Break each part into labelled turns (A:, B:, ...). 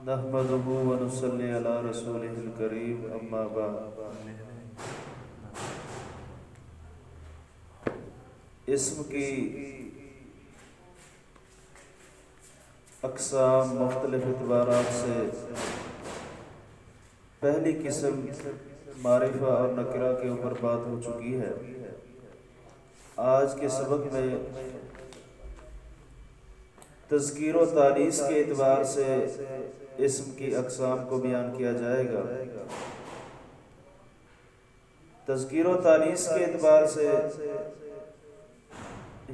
A: نحمدہ ونصلی علی رسولہ الکریم اما بعد۔ اسم کی اقسام مختلف اعتبارات سے پہلی قسم معرفہ اور نکرہ کے اوپر بات ہو چکی ہے۔ آج کے سبق میں تذکیر و تانیث کے اعتبار سے اسم کی اقسام کو بیان کیا جائے گا۔ تذکیر و تانیث کے اعتبار سے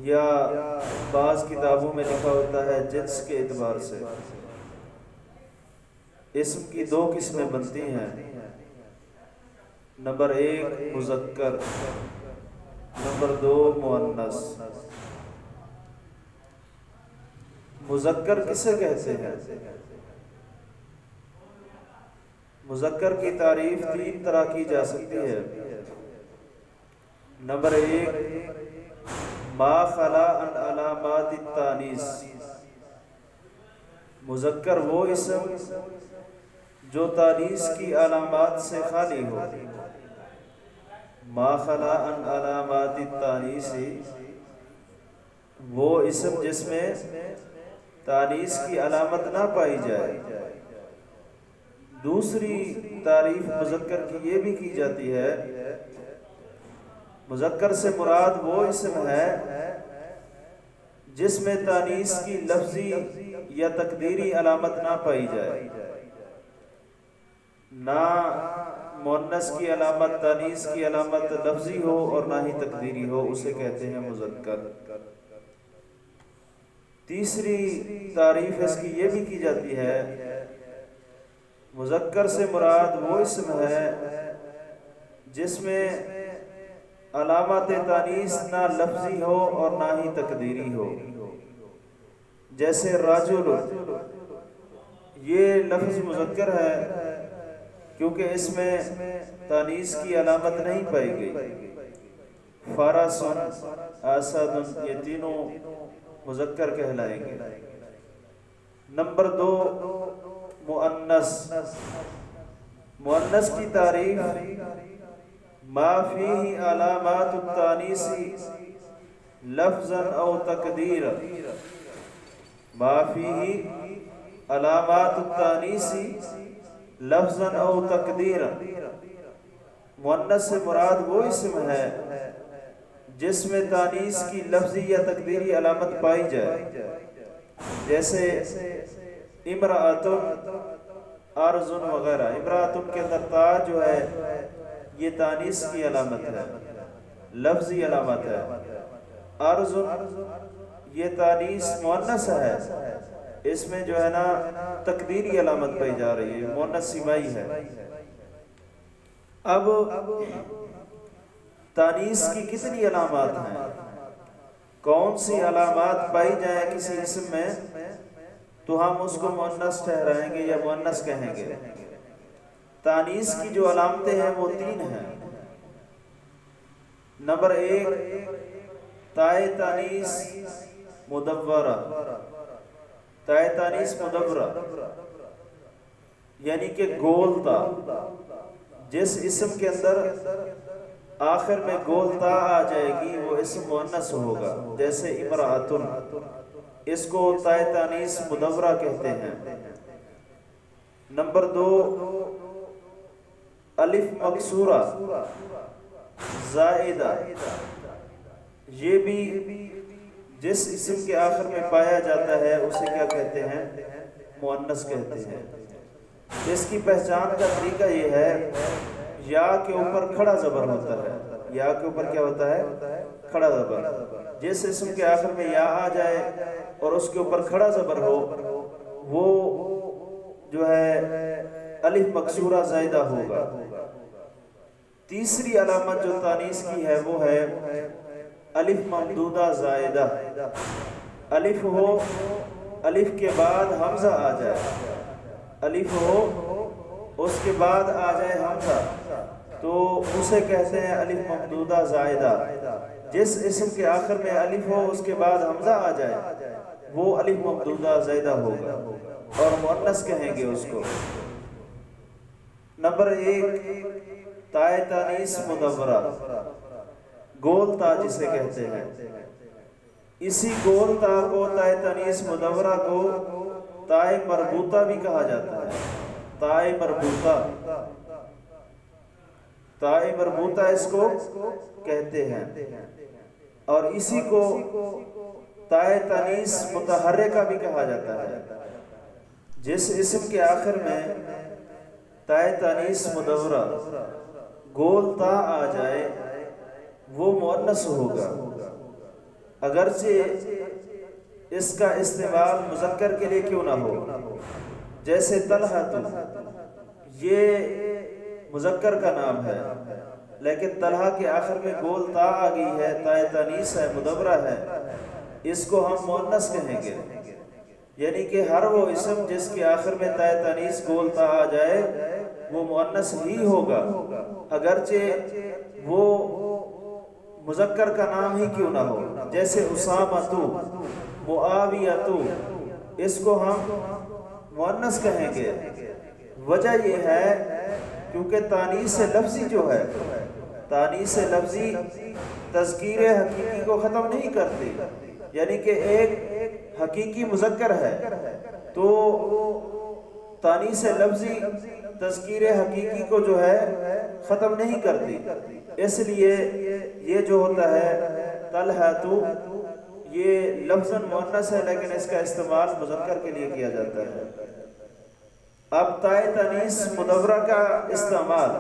A: یا بعض کتابوں میں لکھا ہوتا ہے جنس کے اعتبار سے اسم کی دو قسمیں بنتی ہیں۔ نمبر ایک مذکر، نمبر دو مؤنث۔ مذکر کسے کہتے ہیں؟ مذکر کی تعریف تین طرح کی جا سکتی ہے۔ نمبر ایک ما خلا عن علامات التانیث۔ مذکر وہ اسم جو تانیث کی علامات سے خالی ہو۔ ما خلا عن علامات التانیث وہ اسم جس میں تانیث کی علامت نہ پائی جائے۔ دوسری تعریف مذکر کی یہ بھی کی جاتی ہے، مذکر سے مراد وہ اسم ہے جس میں تانیث کی لفظی یا تقدیری علامت نہ پائی جائے، نہ مؤنث کی علامت تانیث کی علامت لفظی ہو اور نہ ہی تقدیری ہو، اسے کہتے ہیں مذکر۔ تیسری تعریف اس کی یہ بھی کی جاتی ہے، مذکر سے مراد وہ اسم ہے جس میں علامت تانیث نہ لفظی ہو اور نہ ہی تقدیری ہو۔ جیسے رجل، یہ لفظ مذکر ہے کیونکہ اس میں تانیث کی علامت نہیں پائی گئی۔ فرس، اسد، یہ تینوں مذکر کہلائیں گے۔ نمبر دو مؤنث۔ مؤنث کی تعریف ما فیہ علامات التانیث لفظا او تقدیرا۔ ما فیہ علامات التانیث لفظا او تقدیرا۔ مؤنث سے مراد وہ اسم ہے جس میں تانیث کی لفظی یا تقدیری علامت پائی جائے، جیسے امرأۃ، ارض وغیرہ۔ امرأۃ کے اندر تا جو ہے یہ تانیث کی علامت ہے، لفظی علامت ہے۔ ارض یہ تانیث مؤنث ہے، اس میں جو ہے نا تقدیری علامت پائی جا رہی ہے، مؤنث سمائی ہے۔ اب تانیث کی کتنی علامات ہیں؟ کون سی علامات پائی جائیں کسی اسم میں تو ہم اس کو مؤنث ٹھہرائیں گے یا مؤنث کہیں گے؟ تانیث کی جو علامتیں ہیں وہ تین ہیں۔ نمبر ایک تائے تانیث مدورہ۔ تائے تانیث مدورہ یعنی کہ گول تا، جس اسم کے اندر آخر میں گول تا آ جائے گی وہ اسم مؤنث ہوگا، جیسے امرأۃ، اس کو تائے تانیث مدورہ کہتے ہیں۔ نمبر دو الف مکسورہ زائدہ، یہ بھی جس اسم کے آخر میں پایا جاتا ہے اسے کیا کہتے ہیں؟ مؤنث کہتے ہیں۔ اس کی پہچان کا طریقہ یہ ہے، یا کے اوپر کھڑا زبر ہوتا ہے۔ یا کے اوپر کیا ہوتا ہے؟ کھڑا زبر۔ جس اسم کے آخر میں یا آ جائے اور اس کے اوپر کھڑا زبر ہو وہ جو ہے الف مکسورہ زائدہ ہوگا۔ تیسری علامت جو تانیث کی ہے وہ ہے الف ممدودہ زائدہ۔ الف ہو، الف کے بعد حمزہ آ جائے، الف ہو اس کے بعد آ جائے حمزہ تو اسے کہتے ہیں الف ممدودہ زائدہ۔ جس اسم کے آخر میں الف ہو اس کے بعد حمزہ آ جائے وہ الف ممدودہ زائدہ ہوگا۔ اور مؤنث کہیں گے اس کو۔ نمبر 1 تائے تانیث مدورہ، گول تا جسے کہتے ہیں، اسی گول تا کو تائے تانیث مدورہ کو تائے مربوطہ بھی کہا جاتا ہے۔ تائے مربوطہ، تائے مربوطہ اس کو کہتے ہیں، اور اسی کو تائے تانیث متحرکہ بھی کہا جاتا ہے۔ جس اسم کے آخر میں تائے تانیث مدورہ گول تا آ جائے وہ مؤنث ہوگا، اگرچہ اس کا استعمال مذکر کے لیے کیوں نہ ہو۔ جیسے طلحہ، یہ مذکر کا نام ہے، لیکن طلحہ کے آخر میں گول تا آ گئی ہے، تائے تانیث ہے، مدورہ ہے، اس کو ہم مؤنث کہیں گے۔ یعنی کہ ہر وہ اسم جس کے آخر میں تائے تانیث گول تا آ جائے وہ مؤنث ہی ہوگا، اگرچہ وہ مذکر کا نام ہی کیوں نہ ہو۔ جیسے اسامہ، معاویہ، اس کو ہم مؤنث کہیں گے۔ وجہ یہ ہے کیونکہ تانیث لفظی جو ہے، تانیث لفظی تذکیر حقیقی کو ختم نہیں کرتی، یعنی کہ ایک حقیقی مذکر ہے تو تانیث لفظی تذکیر حقیقی کو جو ہے ختم نہیں کرتی، اس لیے یہ جو ہوتا ہے طلحہ، یہ لفظ مؤنث ہے لیکن اس کا استعمال مذکر کے لیے کیا جاتا ہے۔ اب تائے تانیث مدورہ کا استعمال،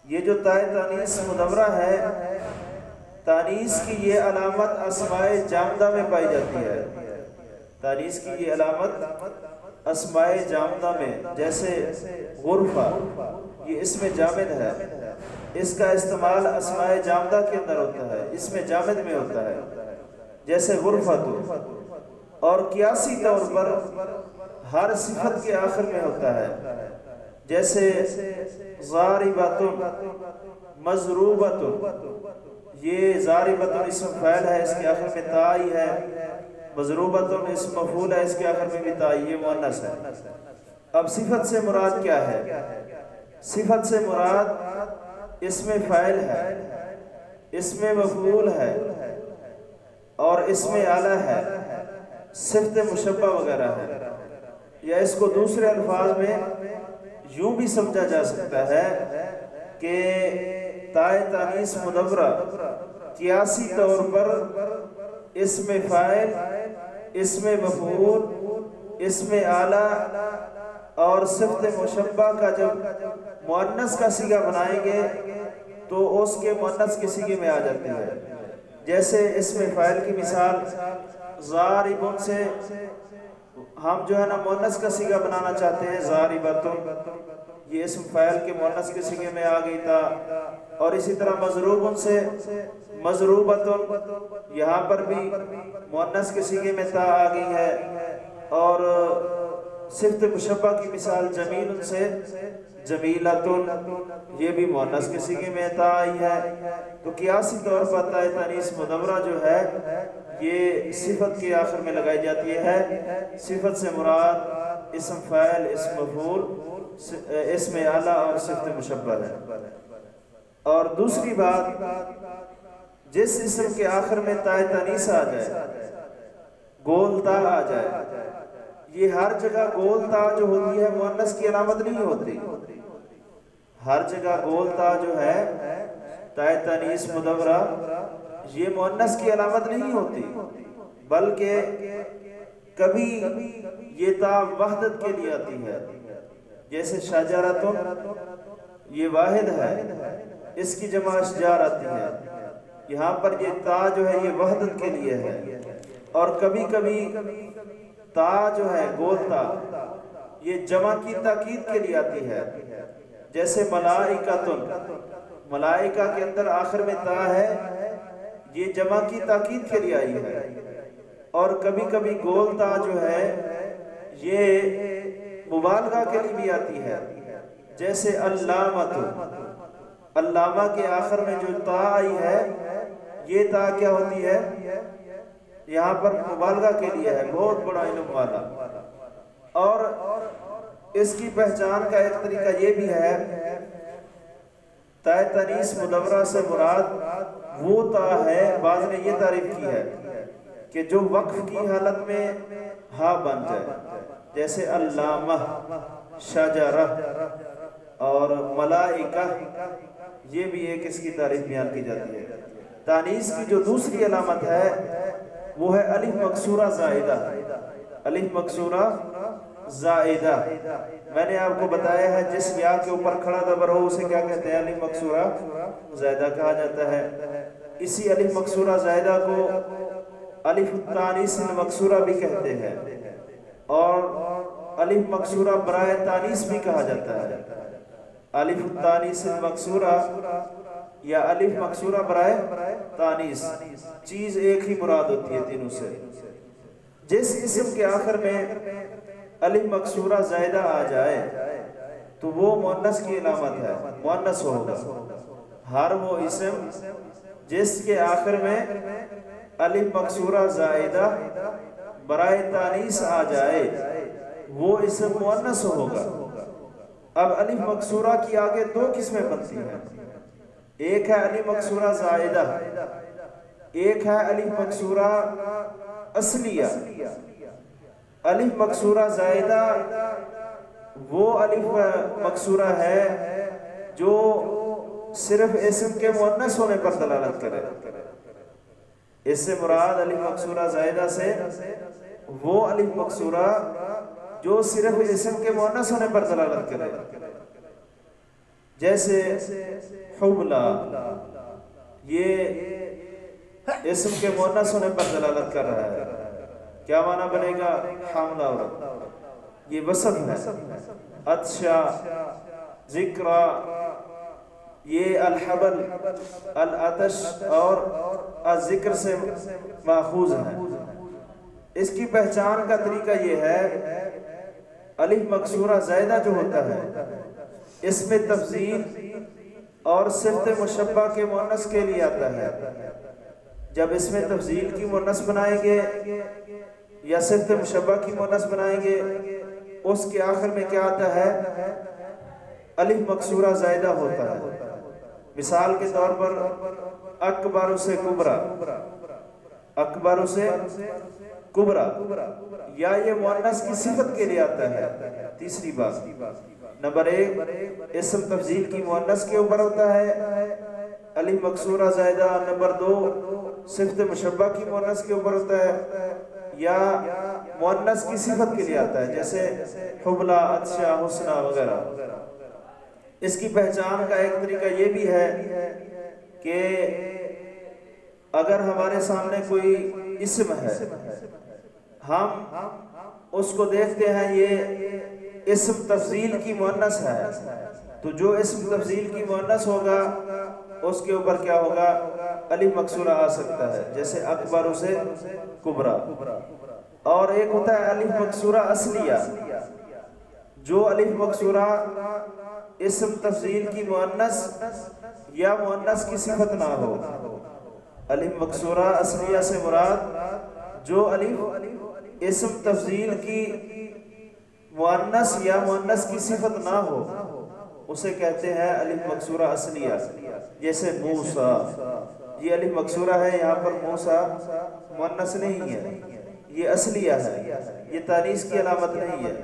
A: یہ جو تائے تانیث مدورہ ہے، تانیث کی یہ علامت اسماء جامدہ میں پائی جاتی ہے۔ تانیث کی یہ علامت اسماء جامدہ میں، جیسے غرفہ، یہ اسم جامد ہے، اس کا استعمال اسماء جامدہ کے اندر ہوتا ہے، اسم جامد میں ہوتا ہے، جیسے غرفہ تو، اور قیاسی طور پر ہر صفت کے آخر میں ہوتا ہے، جیسے ضاربۃ، مضروبۃ، یہ ضاربۃ اسم فاعل ہے، اس کے آخر میں تا آئی ہے، مضروبۃ اسم مفعول ہے، اس کے آخر میں بھی تا، یہ مؤنث ہے۔ اب صفت سے مراد کیا ہے؟ صفت سے مراد اسم فاعل ہے، اسم مفعول ہے، اور اسم اعلیٰ ہے، صفت مشبہ وغیرہ ہے، یا اس کو دوسرے الفاظ میں یوں بھی سمجھا جا سکتا ہے کہ تائے تانیث مدورہ قیاسی طور پر اسم فاعل، اسم مفعول، اسم اعلیٰ اور صفت مشبہ کا جب مؤنث کا صیغہ بنائیں گے تو اس کے مؤنث کے صیغے میں آ جاتے ہیں۔ جیسے اسم فاعل کی مثال ضارب سے ہم جو ہے نا مؤنث کا صیغہ بنانا چاہتے ہیں، ضاربۃ، یہ اسم فاعل کے مؤنث کے صیغے میں آ گئی تھا، اور اسی طرح مضروب سے مضروبۃ، یہاں پر بھی مؤنث کے صیغے میں تا آ گئی ہے، اور صفت مشبہ کی مثال جمیل سے جمیلۃ، یہ بھی مؤنث کے صیغے میں تا آئی ہے۔ تو قیاسی طور پر تائے تانیث مدورہ جو ہے یہ صفت کے آخر میں لگائی جاتی ہے۔ صفت سے مراد اسم فاعل، اسم مفعول، اسم اعلیٰ اور صفت مشبہ ہے۔ اور دوسری بات، جس اسم کے آخر میں تائے تانیث آ جائے، گول تا آ جائے، یہ ہر جگہ گول تا جو ہوتی ہے مؤنث کی علامت نہیں ہوتی۔ ہر جگہ گول تا جو ہے تائے تانیث مدورہ یہ مؤنث کی علامت نہیں ہوتی، بلکہ کبھی یہ تا وحدت کے لیے آتی ہے، جیسے شجرۃ، یہ واحد ہے، اس کی جمع اشجار آتی ہے، یہاں پر یہ تا جو ہے یہ وحدت کے لیے ہے۔ اور کبھی کبھی تا جو ہے گول تا یہ جمع کی تاکید کے لیے آتی ہے، جیسے ملائکۃ، ملائکہ کے اندر آخر میں تا ہے، یہ جمع کی تاکید کے لیے آئی ہے۔ اور کبھی کبھی گول تا جو ہے یہ مبالغہ کے لیے بھی آتی ہے، جیسے علامۃ، علامہ کے آخر میں جو تا آئی ہے یہ تا کیا ہوتی ہے؟ یہاں پر مبالغہ کے لیے ہے، بہت بڑا علم والا۔ اور اس کی پہچان کا ایک طریقہ یہ بھی ہے، تائے تانیث مدورہ سے مراد وہ تا ہے، بعض نے یہ تعریف کی ہے کہ جو وقف کی حالت میں ہا بن جائے، جیسے علامہ، شجرہ اور ملائکہ، یہ بھی ایک اس کی تعریف بیان کی جاتی ہے۔ تانیث کی جو دوسری علامت ہے وہ ہے الف مکسورہ زائدہ، الف مکسورہ زائدہ۔ میں نے آپ کو بتایا ہے جس یا کے اوپر کھڑا زبر ہو اسے کیا کہتے ہیں؟ الف مکسورہ زائدہ کہا جاتا ہے۔ اسی الف مکسورہ زائدہ کو الف التانیث المکسورہ بھی کہتے ہیں، اور الف مکسورہ برائے تانیث بھی کہا جاتا ہے۔ الف التانیث المکسورہ یا الف مکسورہ برائے تانیث، چیز ایک ہی مراد ہوتی ہے تینوں سے۔ جس اسم کے آخر میں الف مکسورہ زائدہ آ جائے تو وہ مؤنث کی علامت ہے، مؤنث ہوگا۔ ہر وہ اسم جس کے آخر میں الف مکسورہ زائدہ برائے تانیث آ جائے وہ اسم مؤنث ہوگا۔ اب الف مکسورہ کی آگے دو قسمیں بنتی ہیں، ایک ہے الف مکسورہ زائدہ، ایک ہے الف مکسورہ اصلیہ۔ الف مکسورہ زائدہ وہ الف مکسورہ ہے جو صرف اسم کے مؤنث ہونے پر دلالت کرے۔ اس سے مراد الف مکسورہ زائدہ سے وہ الف مکسورہ جو صرف اسم کے مؤنث ہونے پر دلالت کرے، جیسے حبلہ، یہ اسم کے مؤنث ہونے پر دلالت کر رہا ہے، کیا معنی بنے گا؟ حاملہ عورت، یہ وصف ہے۔ عطشہ، ذکرہ، یہ الحبل، العطش اور الذکر سے ماخوذ ہے۔ اس کی پہچان کا طریقہ یہ ہے، الف مکسورہ زائدہ جو ہوتا ہے اس میں تفضیل اور صفت مشبہ کے مؤنث کے لیے آتا ہے۔ جب اس میں تفضیل کی مؤنث بنائیں گے یا صفت مشبہ کی مؤنث بنائیں گے، اس کے آخر میں کیا آتا ہے؟ الف مکسورہ زائدہ ہوتا ہے۔ مثال کے طور پر اکبر سے کبرا، اکبر سے کبرا، یا یہ مؤنث کی صفت کے لیے آتا ہے۔ تیسری بات، نمبر ایک، اسم تفضیل کی مؤنث کے اوپر ہوتا ہے الف مکسورہ زائدہ۔ نمبر دو، صفت مشبہ کی مؤنث کے اوپر ہوتا ہے یا مؤنث کی صفت کے لیے آتا ہے، جیسے حبلہ، عطشہ، حسنہ وغیرہ۔ اس کی پہچان کا ایک طریقہ یہ بھی ہے کہ اگر ہمارے سامنے کوئی اسم ہے، ہم اس کو دیکھتے ہیں یہ اسم تفضیل کی مؤنث ہے، تو جو اسم تفضیل کی مؤنث ہوگا اس کے اوپر کیا ہوگا؟ الف مکسورہ آ سکتا ہے، جیسے اکبر سے کبرا۔ اور ایک ہوتا ہے الف مکسورہ اصلیہ، جو الف مکسورہ اسم تفضیل کی مؤنث یا مؤنث کی صفت نہ ہو۔ الف مکسورہ اصلیہ سے مراد جو الف اسم تفضیل کی مؤنث یا مؤنث کی صفت نہ ہو اسے کہتے ہیں الف مکسورہ اصلیہ۔ جیسے موسیٰ، یہ الف مکسورہ ہے، یہاں پر موسیٰ مؤنث نہیں ہے، یہ اصلیہ ہے، یہ تانیث کی علامت نہیں ہے۔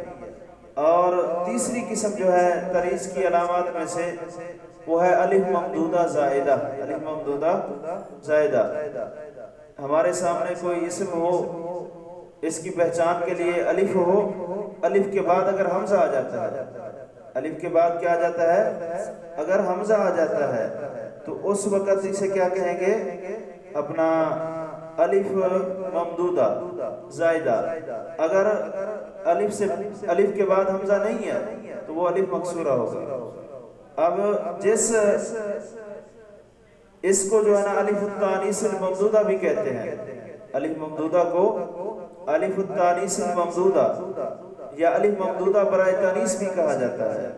A: اور تیسری قسم جو ہے تانیث کی علامات میں سے وہ ہے الف ممدودہ زائدہ، الف ممدودہ زائدہ۔ ہمارے سامنے کوئی اسم ہو، اس کی پہچان کے لیے الف ہو، الف کے بعد اگر حمزہ آ جاتا ہے، الف کے بعد کیا آ جاتا ہے؟ اگر حمزہ آ جاتا ہے تو اس وقت اسے کیا کہیں گے؟ اپنا الف ممدودہ زائدہ۔ اگر الف کے بعد حمزہ نہیں ہے تو وہ الف مکسورہ ہوگا۔ اب جس اس کو جو ہے نا الف التانیث الممدودہ بھی کہتے ہیں، الف ممدودہ کو الف التانیث الممدودہ یا الف ممدودہ برائے تانیث بھی کہا جاتا ہے۔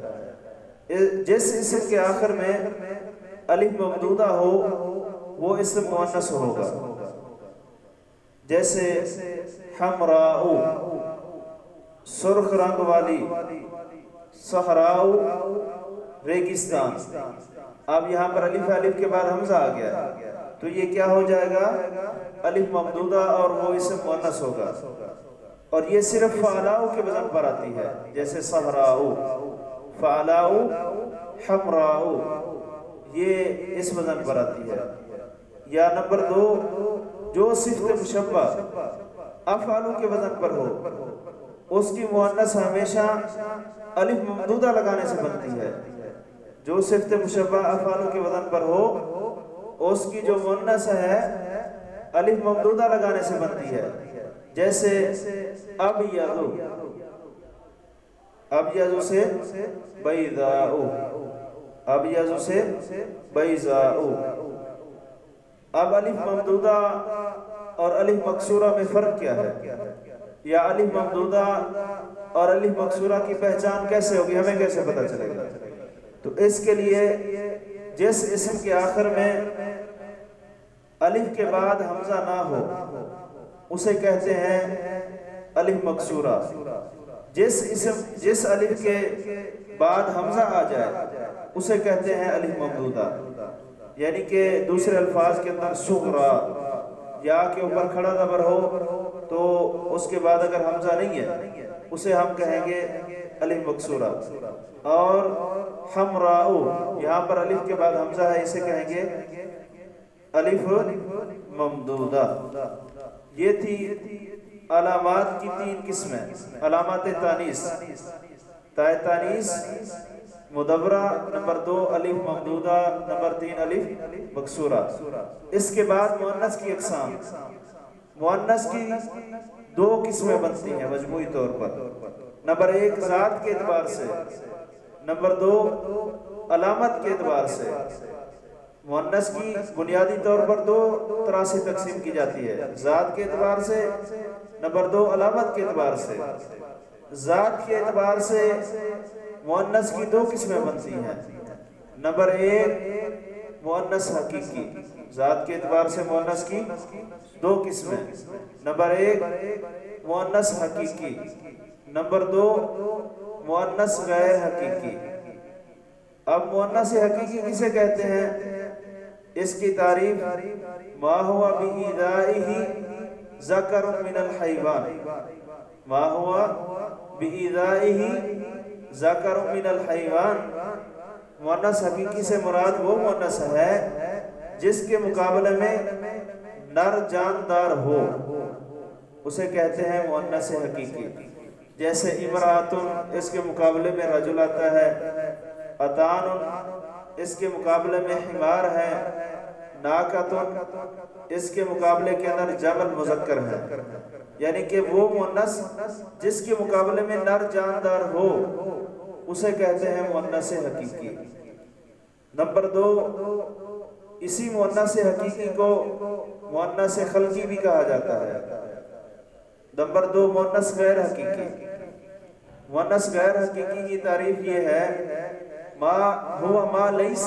A: جس اسم کے آخر میں الف ممدودہ ہو وہ اسم مؤنث ہوگا، جیسے حمراء، سرخ رنگ والی، صحراؤ ریگستان۔ اب یہاں پر الف الف کے بعد حمزہ آ گیا تو یہ کیا ہو جائے گا؟ الف ممدودہ، اور وہ اسم مؤنث ہوگا، اور یہ صرف فعلاؤ کے وزن پر آتی ہے، جیسے صحراؤ، فعلاؤ، حمراؤ، یہ اس وزن پر آتی ہے۔ یا نمبر 2، جو صفت مشبہ افعالو کے وزن پر ہو، اس کی مؤنث ہمیشہ الف ممدودہ لگانے سے بنتی ہے۔ جو صفت مشبہ افعالو کے وزن پر ہو، اس کی جو مؤنث ہے الف ممدودہ لگانے سے بنتی ہے، جیسے ابیض، ابیض سے بیضاء، ابیض سے بیضاء۔ اب الف ممدودہ اور الف مکسورہ میں فرق کیا ہے، یا الف ممدودہ اور الف مکسورہ کی پہچان کیسے ہوگی، ہمیں کیسے پتہ چلے گا؟ تو اس کے لیے جس اسم کے آخر میں الف کے بعد حمزہ نہ ہو اسے کہتے ہیں الف مکسورہ۔ جس الف کے بعد حمزہ آ جائے اسے کہتے ہیں الف ممدودہ۔ یعنی کہ دوسرے الفاظ کے اندر صغرا، یا کے اوپر کھڑا زبر ہو تو اس کے بعد اگر حمزہ نہیں ہے اسے ہم کہیں گے الف مکسورہ، اور حمراؤ، یہاں پر الف کے بعد حمزہ ہے، اسے کہیں گے الف ممدودہ۔ یہ تھی علامات کی 3 قسمیں۔ علامات تانیث، تائے تانیث مدورہ، نمبر 2 الف ممدودہ، نمبر 3 الف مکسورہ۔ اس کے بعد مؤنث کی اقسام۔ مؤنث کی 2 قسمیں بنتی ہیں مجموعی طور پر۔ نمبر 1 ذات کے اعتبار سے، نمبر 2 علامت کے اعتبار سے۔ مؤنث کی بنیادی طور پر 2 طرح سے تقسیم کی جاتی ہے، ذات کے اعتبار سے، نمبر 2 علامت کے اعتبار سے۔ ذات کے اعتبار سے مؤنث کی 2 قسمیں بنتی ہیں۔ نمبر 1 مؤنث حقیقی، ذات کے اعتبار سے مؤنث کی 2 قسمیں۔ نمبر 1 مؤنث حقیقی، نمبر 2 مؤنث غیر حقیقی۔ اب مؤنث حقیقی کسے کہتے ہیں؟ اس کی تعریف ما ہوا بإیذائہ ذکر من الحیوان، ما ہوا بإیذائہ ذکر من الحیوان۔ مؤنث حقیقی سے مراد وہ مؤنث ہے جس کے مقابلے میں نر جاندار ہو، اسے کہتے ہیں مؤنث حقیقی۔ جیسے امرأۃ، اس کے مقابلے میں رجل آتا ہے، اتان، اس کے مقابلے میں حمار ہے، ناقۃ، اس کے مقابلے کے اندر جمل مذکر ہے۔ یعنی کہ وہ مؤنث جس کے مقابلے میں نر جاندار ہو اسے کہتے ہیں مؤنث حقیقی۔ نمبر 2 اسی مؤنث حقیقی کو مؤنث خلقی بھی کہا جاتا ہے۔ نمبر 2 مؤنث غیر حقیقی۔ مؤنث غیر حقیقی کی تعریف یہ ہے ما ہوا ما لیس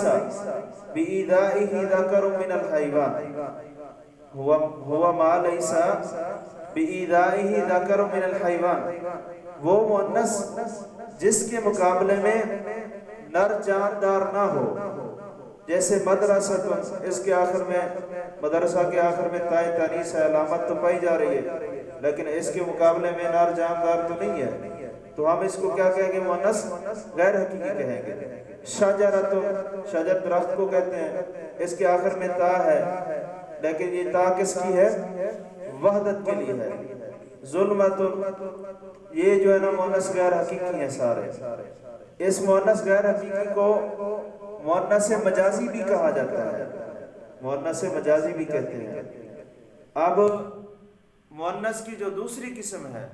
A: بإیذائہ ذکر من الحیوان، ہوا ما لیس بإیذائہ ذکر من الحیوان، وہ مؤنث جس کے مقابلے میں نر جاندار نہ ہو، جیسے مدرسہ، اس کے آخر میں، مدرسہ کے آخر میں تائے تانیث ہے، علامت تو پائی جا رہی ہے لیکن اس کے مقابلے میں نر جاندار تو نہیں ہے، تو ہم اس کو کیا کہیں گے؟ مؤنث غیر حقیقی کہیں گے۔ شجرۃ، شجر درخت کو کہتے ہیں، اس کے آخر میں تا ہے لیکن یہ تا کس کی ہے؟ وحدت کے لیے ہے۔ ظلمت، یہ جو ہے نا مؤنث غیر حقیقی ہیں سارے۔ اس مؤنث غیر حقیقی کو مؤنث مجازی بھی کہا جاتا ہے، مؤنث مجازی بھی کہتے ہیں۔ اب مؤنث کی جو دوسری قسم ہے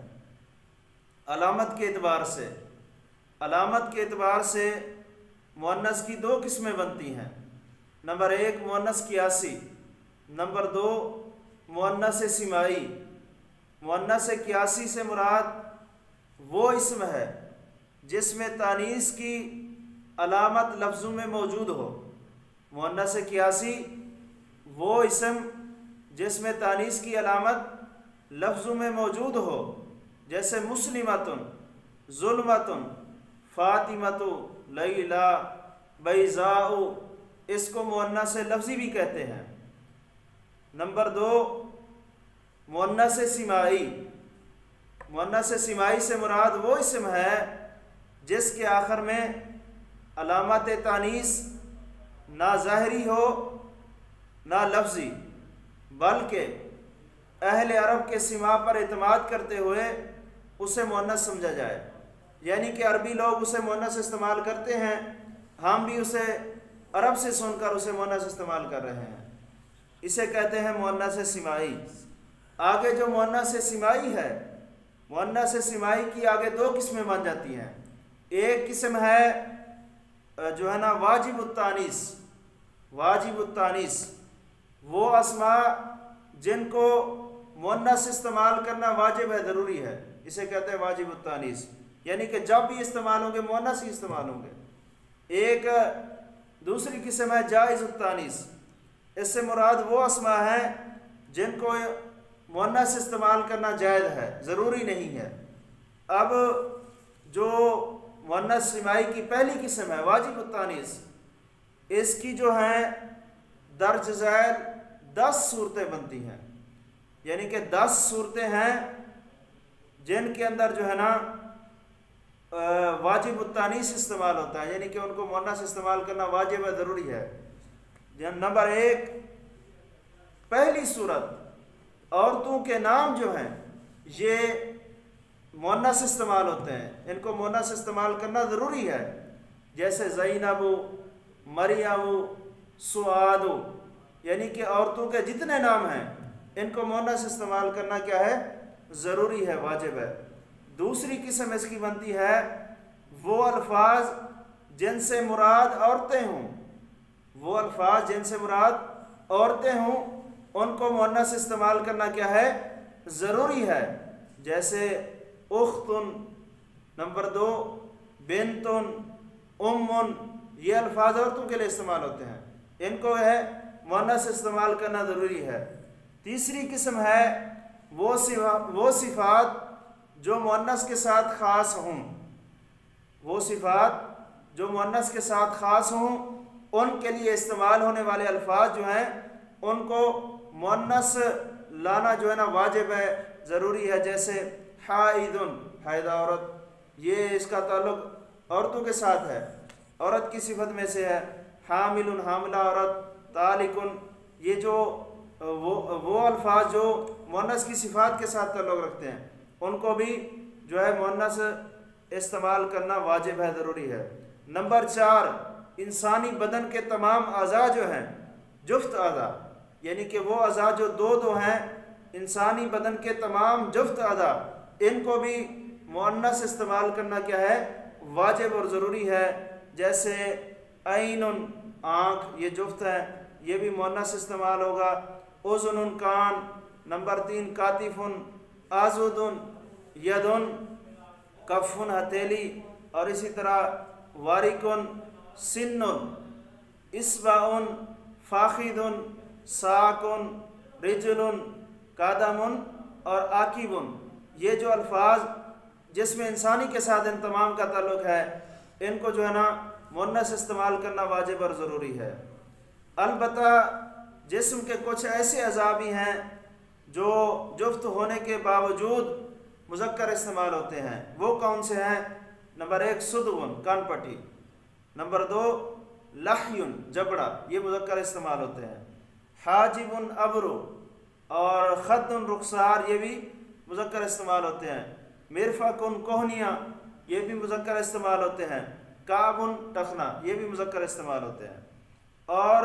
A: علامت کے اعتبار سے، علامت کے اعتبار سے مؤنث کی 2 قسمیں بنتی ہیں۔ نمبر 1 مؤنث قیاسی، نمبر 2 مؤنث سمائی۔ مؤنث قیاسی سے مراد وہ اسم ہے جس میں تانیث کی علامت لفظوں میں موجود ہو۔ مؤنث قیاسی وہ اسم جس میں تانیث کی علامت لفظوں میں موجود ہو، جیسے مسلمۃ، ظلمتن، فاطمتو، لیلا، بیضاء، اس کو مؤنث لفظی بھی کہتے ہیں۔ نمبر 2 مؤنث سماعی۔ مؤنث سماعی سے مراد وہ اسم ہے جس کے آخر میں علامت تانیث نہ ظاہری ہو نہ لفظی، بلکہ اہل عرب کے سماع پر اعتماد کرتے ہوئے اسے مؤنث سمجھا جائے، یعنی کہ عربی لوگ اسے مؤنث استعمال کرتے ہیں، ہم بھی اسے عرب سے سن کر اسے مؤنث استعمال کر رہے ہیں، اسے کہتے ہیں مؤنث سماعی۔ آگے جو مؤنث سماعی ہے، مؤنث سماعی کی آگے 2 قسمیں بن جاتی ہیں۔ ایک قسم ہے جو ہے نا واجب التانیث۔ واجب التانیث وہ اسماء جن کو مؤنث استعمال کرنا واجب ہے، ضروری ہے، اسے کہتے ہیں واجب التانیث، یعنی کہ جب بھی استعمال ہوں گے مؤنث ہی استعمال ہوں گے۔ ایک دوسری قسم ہے جائز التانیث، اس سے مراد وہ اسماء ہیں جن کو مؤنث استعمال کرنا جائز ہے، ضروری نہیں ہے۔ اب جو مؤنث سماعی کی پہلی قسم ہے واجب التانیث، اس کی جو ہیں درج ذیل 10 صورتیں بنتی ہیں، یعنی کہ 10 صورتیں ہیں جن کے اندر جو ہے نا واجب التانیث استعمال ہوتا ہے، یعنی کہ ان کو مؤنث استعمال کرنا واجب ہے، ضروری ہے۔ نمبر 1 پہلی صورت، عورتوں کے نام جو ہیں یہ مؤنث استعمال ہوتے ہیں، ان کو مؤنث استعمال کرنا ضروری ہے، جیسے زینب، مریم، سعاد، یعنی کہ عورتوں کے جتنے نام ہیں ان کو مؤنث استعمال کرنا کیا ہے؟ ضروری ہے، واجب ہے۔ دوسری قسم اس کی بنتی ہے وہ الفاظ جن سے مراد عورتیں ہوں، وہ الفاظ جن سے مراد عورتیں ہوں ان کو مؤنث استعمال کرنا کیا ہے؟ ضروری ہے، جیسے اختن، نمبر 2 بنتن، امن، یہ الفاظ عورتوں کے لیے استعمال ہوتے ہیں، ان کو ہے مؤنث استعمال کرنا ضروری ہے۔ تیسری قسم ہے وہ صفات جو مؤنث کے ساتھ خاص ہوں، وہ صفات جو مؤنث کے ساتھ خاص ہوں ان کے لیے استعمال ہونے والے الفاظ جو ہیں ان کو مؤنث لانا جو ہے نا واجب ہے، ضروری ہے، جیسے حائضن، حائضہ عورت، یہ اس کا تعلق عورتوں کے ساتھ ہے، عورت کی صفت میں سے ہے۔ حامل، حاملہ عورت، طالقن، یہ جو وہ الفاظ جو مؤنث کی صفات کے ساتھ تعلق رکھتے ہیں ان کو بھی جو ہے مؤنث استعمال کرنا واجب ہے، ضروری ہے۔ نمبر 4 انسانی بدن کے تمام اعضاء جو ہیں جفت اعضاء، یعنی کہ وہ اعضاء جو دو ہیں، انسانی بدن کے تمام جفت اعضاء، ان کو بھی مؤنث استعمال کرنا کیا ہے؟ واجب اور ضروری ہے، جیسے عین، آنکھ، یہ جفت ہے، یہ بھی مؤنث استعمال ہوگا۔ اذن، کان، نمبر 3 کاتف، آزود، ید، کف، ہتھیلی، اور اسی طرح وارکن، سن، اصبع، فاخذ، ساکن، رجل، قدم اور عاقب، یہ جو الفاظ جس میں انسانی کے ساتھ ان تمام کا تعلق ہے ان کو جو ہے نا مؤنث استعمال کرنا واجب اور ضروری ہے۔ البتہ جسم کے کچھ ایسے اعضاء بھی ہیں جو جفت ہونے کے باوجود مذکر استعمال ہوتے ہیں، وہ کون سے ہیں؟ نمبر 1 صدغن، کان پٹی، نمبر 2 لحیٌ، جبڑا، یہ مذکر استعمال ہوتے ہیں۔ حاجب، ابرو، اور خد، رخسار، یہ بھی مذکر استعمال ہوتے ہیں۔ مرفق، کوہنیاں، یہ بھی مذکر استعمال ہوتے ہیں۔ کعب، ٹخنا، یہ بھی مذکر استعمال ہوتے ہیں۔ اور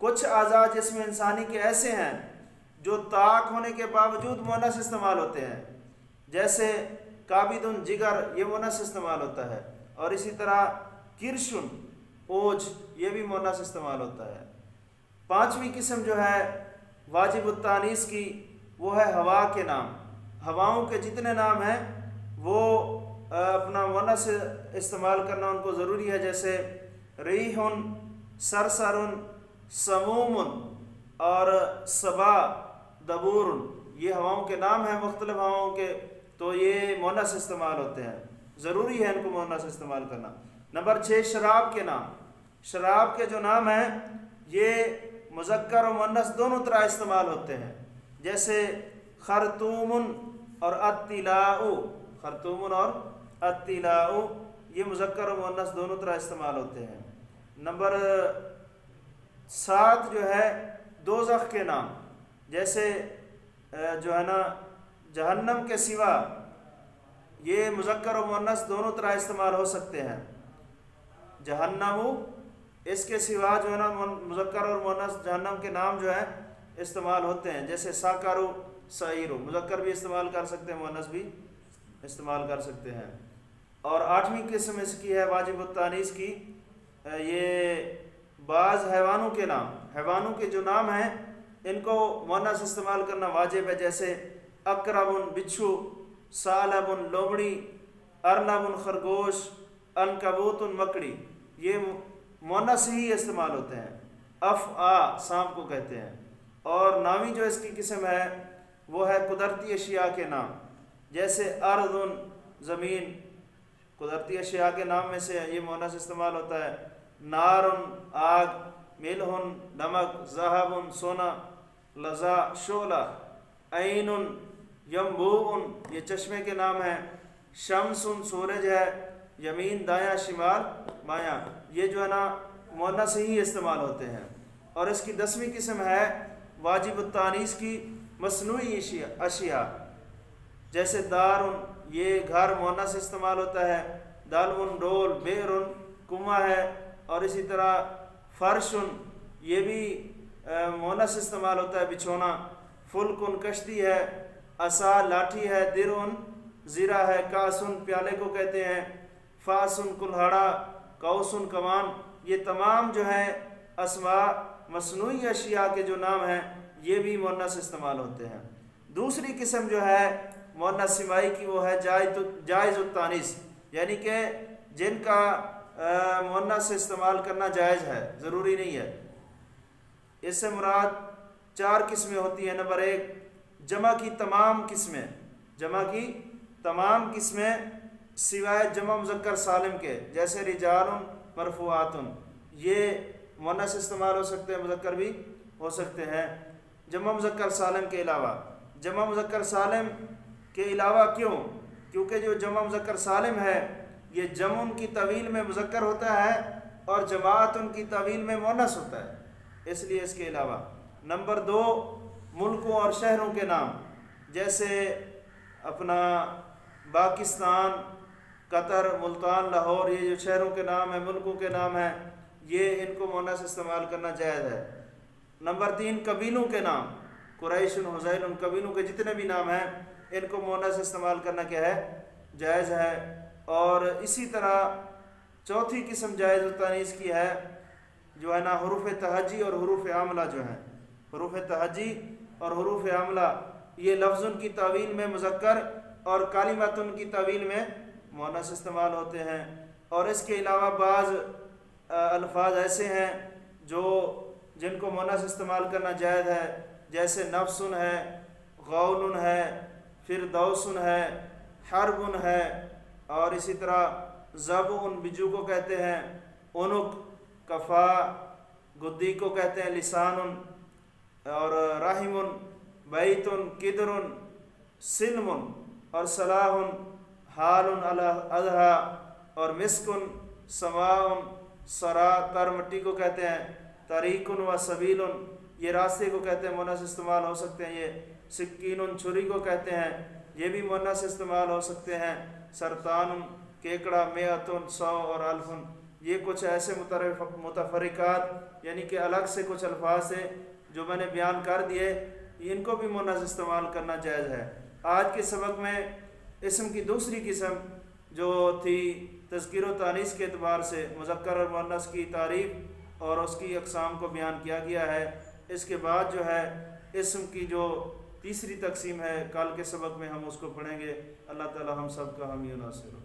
A: کچھ اعضاء جسم انسانی کے ایسے ہیں جو طاق ہونے کے باوجود مؤنث استعمال ہوتے ہیں، جیسے کابد، جگر، یہ مؤنث استعمال ہوتا ہے، اور اسی طرح کرشن، اوج، یہ بھی مؤنث استعمال ہوتا ہے۔ 5ویں قسم جو ہے واجب التانیث کی وہ ہے ہوا کے نام۔ ہواؤں کے جتنے نام ہیں وہ اپنا مؤنث استعمال کرنا ان کو ضروری ہے، جیسے ریح، سرسر، سموم اور صبا، دبور، یہ ہواؤں کے نام ہیں مختلف ہواؤں کے، تو یہ مؤنث استعمال ہوتے ہیں۔ ضروری ہے ان کو مؤنث استعمال کرنا۔ نمبر 6 شراب کے نام، شراب کے جو نام ہیں یہ مذکر و مؤنث دونوں طرح استعمال ہوتے ہیں، جیسے خرطوم اور الطلاء، خرطوم اور الطلاء یہ مذکر و مؤنث دونوں طرح استعمال ہوتے ہیں۔ نمبر 7 جو ہے دوزخ کے نام، جیسے جو ہے نا جہنم کے سوا یہ مذکر و مؤنث دونوں طرح استعمال ہو سکتے ہیں، جہنم اس کے سوا جو ہے نا مذکر اور مؤنث جہنم کے نام جو ہیں استعمال ہوتے ہیں، جیسے ساکر سعیر، مذکر بھی استعمال کر سکتے ہیں مؤنث بھی استعمال کر سکتے ہیں۔ اور 8ویں قسم اس کی ہے واجب التانیث کی، یہ بعض حیوانوں کے نام، حیوانوں کے جو نام ہیں ان کو مؤنث استعمال کرنا واجب ہے، جیسے اقرب بچھو، ثعلب لومڑی، ارنب خرگوش، عنکبوت مکڑی، یہ مؤنث ہی استعمال ہوتے ہیں۔ افعا سانپ کو کہتے ہیں۔ اور نامی جو اس کی قسم ہے وہ ہے قدرتی اشیاء کے نام، جیسے ارض زمین، قدرتی اشیاء کے نام میں سے یہ مؤنث استعمال ہوتا ہے۔ نار آگ، ملح نمک، ذہب سونا، لظا شعلہ، عین ینبوع یہ چشمے کے نام ہیں، شمس سورج ہے، یمین دایاں، شمال بایاں، یہ جو ہے نا مؤنث ہی استعمال ہوتے ہیں۔ اور اس کی 10ویں قسم ہے واجب التانیث کی مصنوعی اشیاء، جیسے دار یہ گھر مؤنث استعمال ہوتا ہے، دلو ڈول، بئر کنواں ہے، اور اسی طرح فرش یہ بھی مؤنث استعمال ہوتا ہے بچھونا، فلک کشتی ہے، عصا لاٹھی ہے، درع زرہ ہے، کاسن پیالے کو کہتے ہیں، فاسن کلہڑا، کوسن کمان، یہ تمام جو ہیں اسماء مصنوعی اشیاء کے جو نام ہیں یہ بھی مؤنث استعمال ہوتے ہیں۔ دوسری قسم جو ہے مؤنث سمائی کی وہ ہے جائز التانیث، یعنی کہ جن کا مؤنث استعمال کرنا جائز ہے، ضروری نہیں ہے۔ اس سے مراد 4 قسمیں ہوتی ہیں۔ نمبر 1 جمع کی تمام قسمیں، جمع کی تمام قسمیں سوائے جمع مذکر سالم کے، جیسے رجال مرفوعات، یہ مؤنث استعمال ہو سکتے ہیں، مذکر بھی ہو سکتے ہیں جمع مذکر سالم کے علاوہ۔ جمع مذکر سالم کے علاوہ کیوں؟ کیونکہ جو جمع مذکر سالم ہے یہ جمع کی طویل میں مذکر ہوتا ہے اور جماعت ان کی طویل میں مؤنث ہوتا ہے، اس لیے اس کے علاوہ۔ نمبر 2 ملکوں اور شہروں کے نام، جیسے اپنا پاکستان، قطر، ملتان، لاہور، یہ جو شہروں کے نام ہیں، ملکوں کے نام ہیں، یہ ان کو مؤنث استعمال کرنا جائز ہے۔ نمبر 3 قبیلوں کے نام، قریش، حذیل، ان قبیلوں کے جتنے بھی نام ہیں ان کو مؤنث استعمال کرنا کیا ہے؟ جائز ہے۔ اور اسی طرح 4تھی قسم جائز التانیث کی ہے جو ہے نا حروف تہجی اور حروف عاملہ جو ہیں، حروف تہجی اور حروف عاملہ یہ لفظ کی طویل میں مذکر اور کلمات کی طویل میں مؤنث استعمال ہوتے ہیں۔ اور اس کے علاوہ بعض الفاظ ایسے ہیں جو جن کو مؤنث استعمال کرنا جائز ہے، جیسے نفس ہے، غول ہے، فردوس ہے، حرب ہے، اور اسی طرح ضبع بجو کو کہتے ہیں، عنق، کفا، گدی کو کہتے ہیں، لسان، اور رحم، بیت، قدر، سلم، اور صلاح، حال، اضحیٰ، اور مسکن، سماع، سرا، تر مٹی کو کہتے ہیں، طریق و سبیل یہ راستے کو کہتے ہیں، مؤنث استعمال ہو سکتے ہیں۔ یہ سکین چھری کو کہتے ہیں، یہ بھی مؤنث استعمال ہو سکتے ہیں۔ سرطان، کیکڑا، میعۃ، 100، اور الف، یہ کچھ ایسے متفرقات یعنی کہ الگ سے کچھ الفاظ ہیں جو میں نے بیان کر دیے، ان کو بھی مؤنث استعمال کرنا جائز ہے۔ آج کے سبق میں اسم کی دوسری قسم جو تھی تذکیر و تانیث کے اعتبار سے مذکر اور مؤنث کی تعریف اور اس کی اقسام کو بیان کیا گیا ہے۔ اس کے بعد جو ہے اسم کی جو تیسری تقسیم ہے کل کے سبق میں ہم اس کو پڑھیں گے۔ اللہ تعالی ہم سب کا حامی و ناصر ہو۔